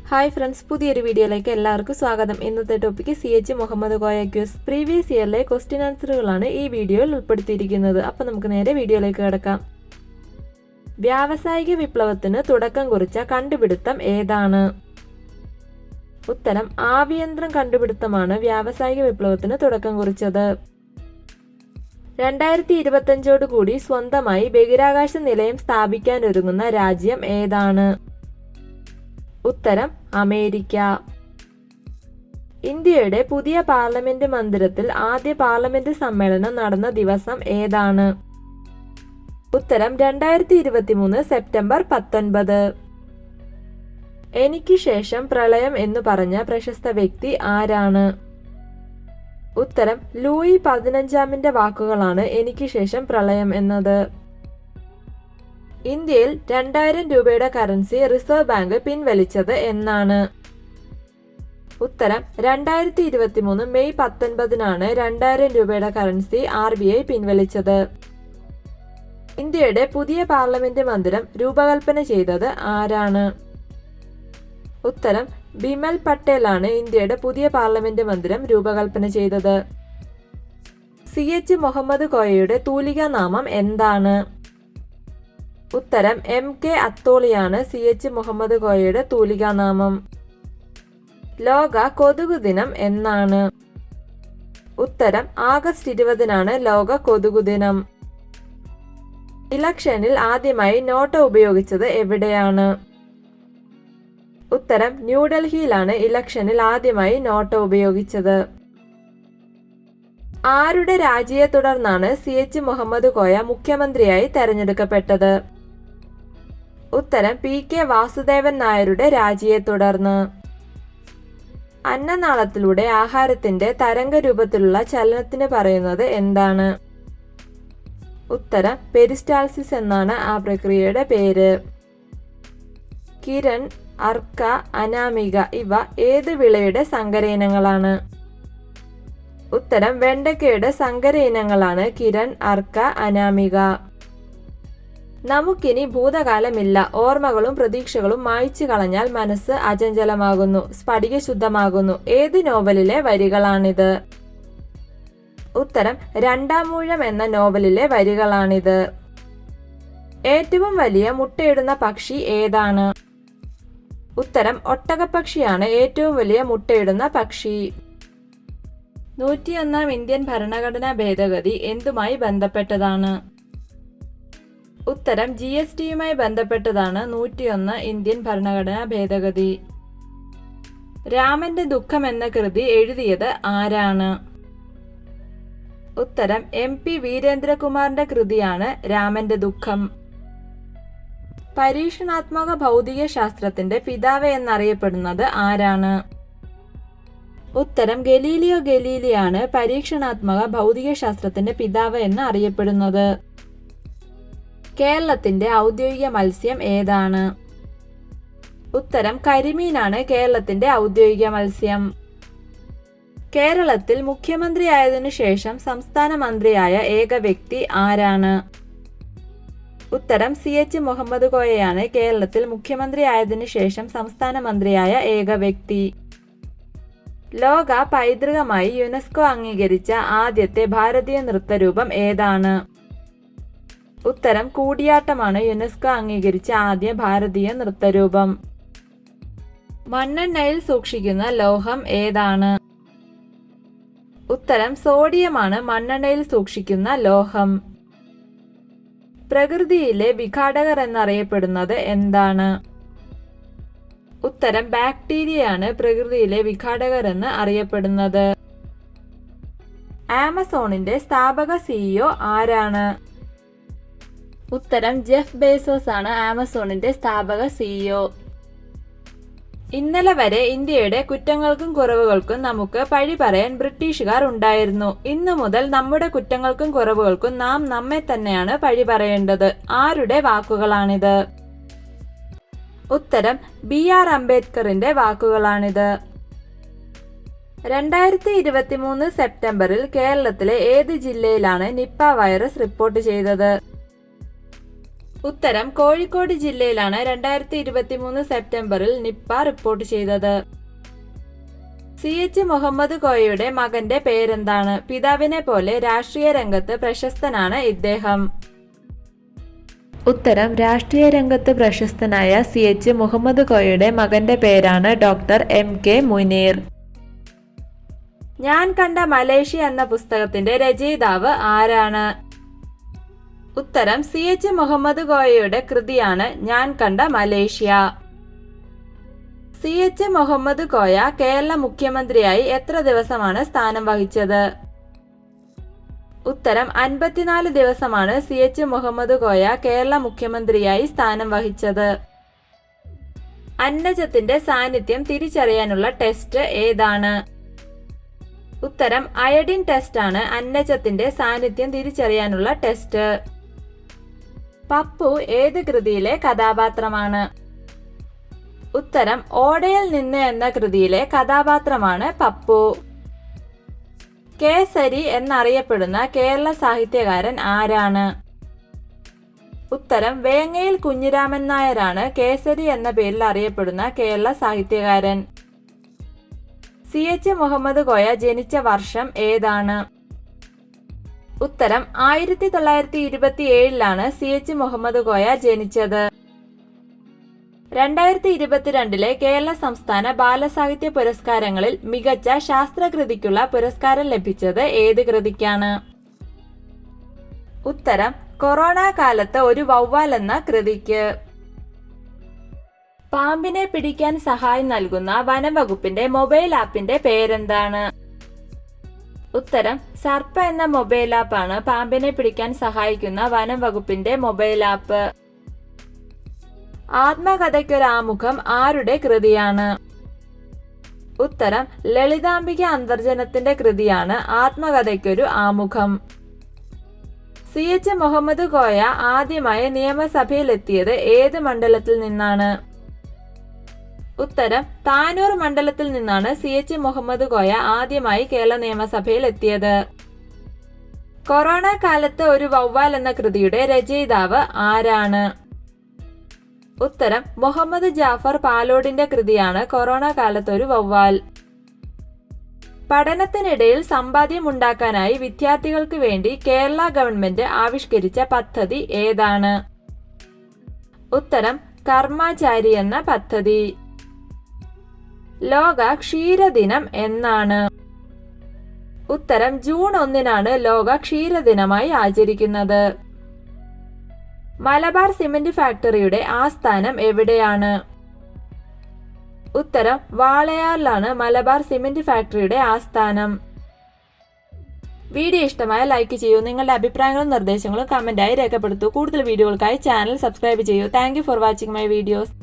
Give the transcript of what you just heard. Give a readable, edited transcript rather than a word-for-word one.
Hi friends, പുതിയൊരു വീഡിയോയിലേക്ക് എല്ലാവർക്കും സ്വാഗതം. ഇന്നത്തെ ടോപ്പിക്ക് CH മുഹമ്മദ് കോയ ക്യൂസ് പ്രീവിയസ് ഇയറിലെ ക്വസ്റ്റ്യൻ ആൻസറുകളാണ് ഈ വീഡിയോയിൽ ഉൾപ്പെടുത്തിയിരിക്കുന്നത്. അപ്പോൾ നമുക്ക് നേരെ വീഡിയോയിലേക്ക് കിടക്കാം. വ്യാവസായിക വിപ്ലവത്തിന് തുടക്കം കുറിച്ച കണ്ടുപിടുത്തം ഏതാണ്? ഉത്തരം ആവിയന്ത്രം കണ്ടുപിടുത്തമാണ് വ്യാവസായിക വിപ്ലവത്തിന് തുടക്കം കുറിച്ചത്. 2025 കൂടി സ്വന്തമായി ബഹിരാകാശ നിലയം സ്ഥാപിക്കാനൊരുങ്ങുന്ന രാജ്യം ഏതാണ്? ഉത്തരം അമേരിക്ക. ഇന്ത്യയുടെ പുതിയ പാർലമെന്റ് മന്ദിരത്തിൽ ആദ്യ പാർലമെന്റ് സമ്മേളനം നടന്ന ദിവസം ഏതാണ്? ഉത്തരം 2023 സെപ്റ്റംബർ 19. എനിക്ക് ശേഷം പ്രളയം എന്നു പറഞ്ഞ പ്രശസ്ത വ്യക്തി ആരാണ്? ഉത്തരം ലൂയി 15ന്റെ വാക്കുകളാണ് എനിക്ക് ശേഷം പ്രളയം എന്നത്. ഇന്ത്യയിൽ 2000 രൂപയുടെ കറൻസി റിസർവ് ബാങ്ക് പിൻവലിച്ചത് എന്നാണ്? ഉത്തരം 2023 മെയ് 19 2000 രൂപയുടെ കറൻസി RBI പിൻവലിച്ചത്. ഇന്ത്യയുടെ പുതിയ പാർലമെന്റ് മന്ദിരം രൂപകൽപ്പന ചെയ്തത് ആരാണ്? ഉത്തരം ബിമൽ പട്ടേലാണ് ഇന്ത്യയുടെ പുതിയ പാർലമെന്റ് മന്ദിരം രൂപകൽപ്പന ചെയ്തത്. CH മുഹമ്മദ് കോയയുടെ തൂലികാ നാമം എന്താണ്? ഉത്തരം MK അത്തോളിയാണ് CH മുഹമ്മദ് കോയയുടെ തൂലികാ നാമം. ലോക കൊതുകു ദിനം എന്നാണ്? ഉത്തരം ആഗസ്റ്റ് 20 ലോക കൊതുകു ദിനം. ഇലക്ഷനിൽ ആദ്യമായി നോട്ട് ഉപയോഗിച്ചത് എവിടെയാണ്? ഉത്തരം ന്യൂഡൽഹിയിലാണ് ഇലക്ഷനിൽ ആദ്യമായി നോട്ട് ഉപയോഗിച്ചത്. ആരുടെ രാജിയെ തുടർന്നാണ് CH മുഹമ്മദ് കോയ മുഖ്യമന്ത്രിയായി തെരഞ്ഞെടുക്കപ്പെട്ടത്? ഉത്തരം PK വാസുദേവൻ നായരുടെ രാജിയെ തുടർന്ന്. അന്നനാളത്തിലൂടെ ആഹാരത്തിന്റെ തരംഗരൂപത്തിലുള്ള ചലനത്തിന് പറയുന്നത് എന്താണ്? ഉത്തരം പെരിസ്റ്റാൾസിസ് എന്നാണ് ആ പ്രക്രിയയുടെ പേര്. കിരൺ, അർക്ക, അനാമിക ഇവ ഏത് വിളയുടെ സങ്കര ഇനങ്ങളാണ്? ഉത്തരം വെണ്ടയ്ക്കയുടെ സങ്കര ഇനങ്ങളാണ് കിരൺ, അർക്ക, അനാമിക. നമുക്കിനി ഭൂതകാലമില്ല, ഓർമ്മകളും പ്രതീക്ഷകളും മായ്ച്ചു കളഞ്ഞാൽ മനസ്സ് അചഞ്ചലമാകുന്നു, സ്ഫടിക ശുദ്ധമാകുന്നു. ഏത് നോവലിലെ വരികളാണിത്? ഉത്തരം രണ്ടാമൂഴം എന്ന നോവലിലെ വരികളാണിത്. ഏറ്റവും വലിയ മുട്ടയിടുന്ന പക്ഷി ഏതാണ്? ഉത്തരം ഒട്ടകപ്പക്ഷിയാണ് ഏറ്റവും വലിയ മുട്ടയിടുന്ന പക്ഷി. 101 ഇന്ത്യൻ ഭരണഘടനാ ഭേദഗതി എന്തുമായി ബന്ധപ്പെട്ടതാണ്? ഉത്തരം GSTയുമായി ബന്ധപ്പെട്ടതാണ് 101 ഇന്ത്യൻ ഭരണഘടനാ ഭേദഗതി. രാമന്റെ ദുഃഖം എന്ന കൃതി എഴുതിയത് ആരാണ്? ഉത്തരം MP വീരേന്ദ്രകുമാറിന്റെ കൃതിയാണ് രാമന്റെ ദുഃഖം. പരീക്ഷണാത്മക ഭൗതിക ശാസ്ത്രത്തിന്റെ പിതാവ് എന്നറിയപ്പെടുന്നത് ആരാണ്? ഉത്തരം ഗലീലിയോ ഗലീലിയാണ് പരീക്ഷണാത്മക ഭൗതിക ശാസ്ത്രത്തിന്റെ പിതാവ് എന്ന് അറിയപ്പെടുന്നത്. കേരളത്തിന്റെ ഔദ്യോഗിക മത്സ്യം ഏതാണ്? ഉത്തരം കരിമീനാണ് കേരളത്തിന്റെ ഔദ്യോഗിക മത്സ്യം. കേരളത്തിൽ മുഖ്യമന്ത്രിയായതിനു ശേഷം സംസ്ഥാന മന്ത്രിയായ ഏക വ്യക്തി ആരാണ്? ഉത്തരം CH മുഹമ്മദ് കോയയാണ് കേരളത്തിൽ മുഖ്യമന്ത്രിയായതിനു ശേഷം സംസ്ഥാന മന്ത്രിയായ ഏക വ്യക്തി. ലോക പൈതൃകമായി യുനെസ്കോ അംഗീകരിച്ച ആദ്യത്തെ ഭാരതീയ നൃത്തരൂപം ഏതാണ്? ഉത്തരം കൂടിയാട്ടമാണ് യുനെസ്കോ അംഗീകരിച്ച ആദ്യ ഭാരതീയ നൃത്തരൂപം. മണ്ണെണ്ണയിൽ സൂക്ഷിക്കുന്ന ലോഹം ഏതാണ്? ഉത്തരം സോഡിയമാണ് മണ്ണെണ്ണയിൽ സൂക്ഷിക്കുന്ന ലോഹം. പ്രകൃതിയിലെ വിഘാടകർ എന്നറിയപ്പെടുന്നത് എന്താണ്? ഉത്തരം ബാക്ടീരിയയാണ് പ്രകൃതിയിലെ വിഘാടകർ എന്ന് അറിയപ്പെടുന്നത്. ആമസോണിന്റെ സ്ഥാപക CEO ആരാണ്? ഉത്തരം ജെഫ് ബേസോസ് ആണ് ആമസോണിന്റെ സ്ഥാപക CEO. ഇന്നലെ വരെ ഇന്ത്യയുടെ കുറ്റങ്ങൾക്കും കുറവുകൾക്കും നമുക്ക് പഴി പറയാൻ ബ്രിട്ടീഷുകാർ ഉണ്ടായിരുന്നു. ഇന്നു മുതൽ നമ്മുടെ കുറ്റങ്ങൾക്കും കുറവുകൾക്കും നാം നമ്മെ തന്നെയാണ് പഴി പറയേണ്ടത്. ആരുടെ വാക്കുകളാണിത്? ഉത്തരം BR അംബേദ്കറിന്റെ വാക്കുകളാണിത്. 2023 സെപ്റ്റംബറിൽ കേരളത്തിലെ ഏത് ജില്ലയിലാണ് നിപ്പ വൈറസ് റിപ്പോർട്ട് ചെയ്തത്? ഉത്തരം കോഴിക്കോട് ജില്ലയിലാണ് 2023 സെപ്റ്റംബറിൽ നിപ്പ റിപ്പോർട്ട് ചെയ്തത്. CH മുഹമ്മദ് കോയയുടെ മകന്റെ പേരെന്താണ്? പിതാവിനെ പോലെ രാഷ്ട്രീയ രംഗത്ത് പ്രശസ്തനാണ് ഇദ്ദേഹം. ഉത്തരം രാഷ്ട്രീയ രംഗത്ത് പ്രശസ്തനായ CH മുഹമ്മദ് കോയയുടെ മകന്റെ പേരാണ് ഡോക്ടർ MK മുനീർ. ഞാൻ കണ്ട മലേഷ്യ എന്ന പുസ്തകത്തിന്റെ രചയിതാവ് ആരാണ്? ഉത്തരം CH മുഹമ്മദ് കോയയുടെ കൃതിയാണ് ഞാൻ കണ്ട മലേഷ്യ. CH മുഹമ്മദ് കോയ കേരള മുഖ്യമന്ത്രിയായി എത്ര ദിവസമാണ് സ്ഥാനം വഹിച്ചത്? ഉത്തരം 54 ദിവസമാണ് CH മുഹമ്മദ് കോയ കേരള മുഖ്യമന്ത്രിയായി സ്ഥാനം വഹിച്ചത്. അന്നജത്തിന്റെ സാന്നിധ്യം തിരിച്ചറിയാനുള്ള ടെസ്റ്റ് ഏതാണ്? ഉത്തരം അയഡിൻ ടെസ്റ്റ് ആണ് അന്നജത്തിന്റെ സാന്നിധ്യം തിരിച്ചറിയാനുള്ള ടെസ്റ്റ്. പപ്പു ഏത് കൃതിയിലെ കഥാപാത്രമാണ്? ഉത്തരം ഓടയിൽ നിന്ന് എന്ന കൃതിയിലെ കഥാപാത്രമാണ് പപ്പു. കേസരി എന്നറിയപ്പെടുന്ന കേരള സാഹിത്യകാരൻ ആരാണ്? ഉത്തരം വേങ്ങയിൽ കുഞ്ഞിരാമൻ നായരാണ് കേസരി എന്ന പേരിൽ അറിയപ്പെടുന്ന കേരള സാഹിത്യകാരൻ. CH മുഹമ്മദ് കോയ ജനിച്ച വർഷം ഏതാണ്? ഉത്തരം 1927 CH മുഹമ്മദ് കോയ ജനിച്ചത്. 2022 കേരള സംസ്ഥാന ബാലസാഹിത്യ പുരസ്കാരങ്ങളിൽ മികച്ച ശാസ്ത്രകൃതിക്കുള്ള പുരസ്കാരം ലഭിച്ചത് ഏത് കൃതിക്കാണ്? ഉത്തരം കൊറോണ കാലത്ത് ഒരു വവ്വാൽ എന്ന കൃതിക്ക്. പാമ്പിനെ പിടിക്കാൻ സഹായം നൽകുന്ന വനംവകുപ്പിന്റെ മൊബൈൽ ആപ്പിന്റെ പേരെന്താണ്? ഉത്തരം സർപ്പ എന്ന മൊബൈൽ ആപ്പാണ് പാമ്പിനെ പിടിക്കാൻ സഹായിക്കുന്ന വനംവകുപ്പിന്റെ മൊബൈൽ ആപ്പ്. ആത്മകഥയ്ക്കൊരാമുഖം ആരുടെ കൃതിയാണ്? ഉത്തരം ലളിതാംബിക അന്തർജനത്തിന്റെ കൃതിയാണ് ആത്മകഥയ്ക്കൊരു ആമുഖം. CH മുഹമ്മദ് കോയ ആദ്യമായി നിയമസഭയിലെത്തിയത് ഏത് മണ്ഡലത്തിൽ നിന്നാണ്? ഉത്തരം താനൂർ മണ്ഡലത്തിൽ നിന്നാണ് CH മുഹമ്മദ് കോയ ആദ്യമായി കേരള നിയമസഭയിൽ എത്തിയത്. കൊറോണ കാലത്ത് ഒരു വവ്വാൽ എന്ന കൃതിയുടെ രചയിതാവ് ആരാണ്? ഉത്തരം മുഹമ്മദ് ജാഫർ പാലോടിന്റെ കൃതിയാണ് കൊറോണ കാലത്ത് ഒരു വവ്വാൽ. പഠനത്തിനിടയിൽ സമ്പാദ്യമുണ്ടാക്കാനായി വിദ്യാർത്ഥികൾക്ക് വേണ്ടി കേരള ഗവൺമെന്റ് ആവിഷ്കരിച്ച പദ്ധതി ഏതാണ്? ഉത്തരം കർമ്മചാരി എന്ന പദ്ധതി. ലോക ക്ഷീരദിനം എന്നാണ്? ഉത്തരം ജൂൺ 1 ലോക ക്ഷീരദിനമായി ആചരിക്കുന്നത്. മലബാർ സിമന്റ് ഫാക്ടറിയുടെ ആസ്ഥാനം എവിടെയാണ്? ഉത്തരം വാളയാറിലാണ് മലബാർ സിമന്റ് ഫാക്ടറിയുടെ ആസ്ഥാനം. വീഡിയോ ഇഷ്ടമായ ലൈക്ക് ചെയ്യൂ. നിങ്ങളുടെ അഭിപ്രായങ്ങളും നിർദ്ദേശങ്ങളും കമന്റായി രേഖപ്പെടുത്തൂ. കൂടുതൽ വീഡിയോകൾക്കായി ചാനൽ സബ്സ്ക്രൈബ് ചെയ്യൂ. Thank you for watching my videos.